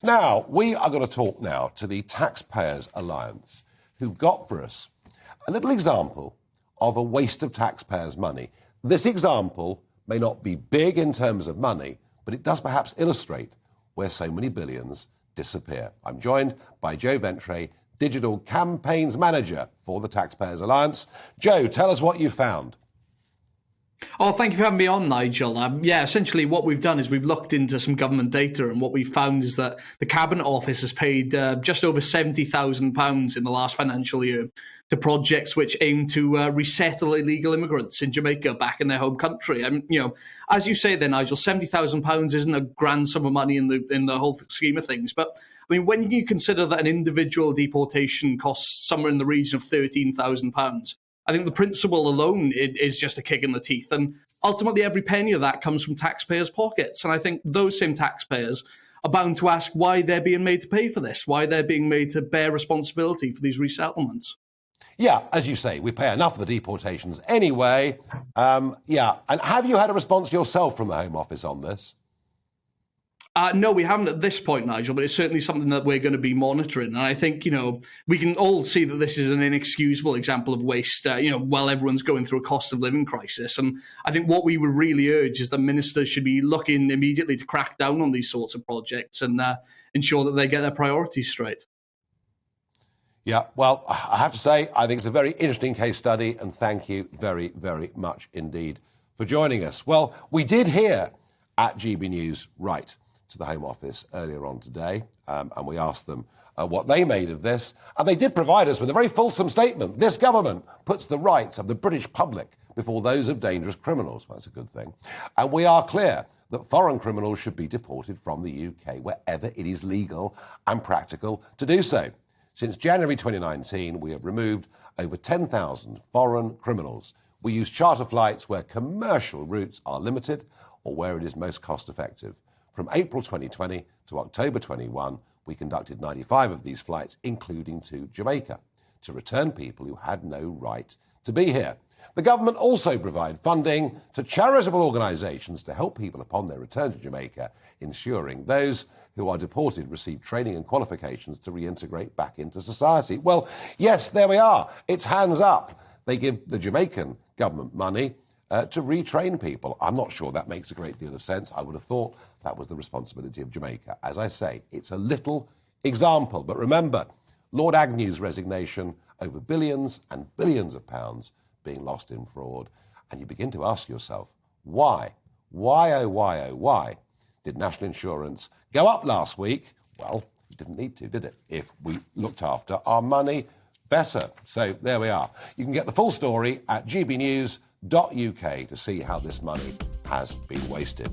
Now, we are going to talk now to the Taxpayers Alliance, who've got for us a little example of a waste of taxpayers' money. This example may not be big in terms of money, but it does perhaps illustrate where so many billions disappear. I'm joined by Joe Ventre, Digital Campaigns Manager for the Taxpayers Alliance. Joe, tell us what you found. Oh, thank you for having me on, Nigel. Essentially what we've done is we've looked into some government data, and what we've found is that the Cabinet Office has paid just over £70,000 in the last financial year to projects which aim to resettle illegal immigrants in Jamaica back in their home country. And, as you say there, Nigel, £70,000 isn't a grand sum of money in the whole scheme of things. But, when you consider that an individual deportation costs somewhere in the region of £13,000, I think the principle alone is just a kick in the teeth. And ultimately, every penny of that comes from taxpayers' pockets. And I think those same taxpayers are bound to ask why they're being made to pay for this, why they're being made to bear responsibility for these resettlements. Yeah, as you say, we pay enough for the deportations anyway. And have you had a response yourself from the Home Office on this? No, we haven't at this point, Nigel, but it's certainly something that we're going to be monitoring. And I think, we can all see that this is an inexcusable example of waste, while everyone's going through a cost of living crisis. And I think what we would really urge is that ministers should be looking immediately to crack down on these sorts of projects and ensure that they get their priorities straight. Yeah, well, I have to say, I think it's a very interesting case study, and thank you very, very much indeed for joining us. Well, we did hear at GB News write to the Home Office earlier on today, and we asked them what they made of this, and they did provide us with a very fulsome statement. This government puts the rights of the British public before those of dangerous criminals. Well, that's a good thing. And we are clear that foreign criminals should be deported from the UK wherever it is legal and practical to do so. Since January 2019, we have removed over 10,000 foreign criminals. We use charter flights where commercial routes are limited or where it is most cost effective. From April 2020 to October 21, we conducted 95 of these flights, including to Jamaica, to return people who had no right to be here. The government also provides funding to charitable organisations to help people upon their return to Jamaica, ensuring those who are deported receive training and qualifications to reintegrate back into society. Well, yes, there we are. It's hands up. They give the Jamaican government money to retrain people. I'm not sure that makes a great deal of sense. I would have thought that was the responsibility of Jamaica. As I say, it's a little example. But remember, Lord Agnew's resignation, over billions and billions of pounds being lost in fraud. And you begin to ask yourself, why? Why, oh, why, oh, why did National Insurance go up last week? Well, it didn't need to, did it? If we looked after our money better. So there we are. You can get the full story at gbnews.uk to see how this money has been wasted.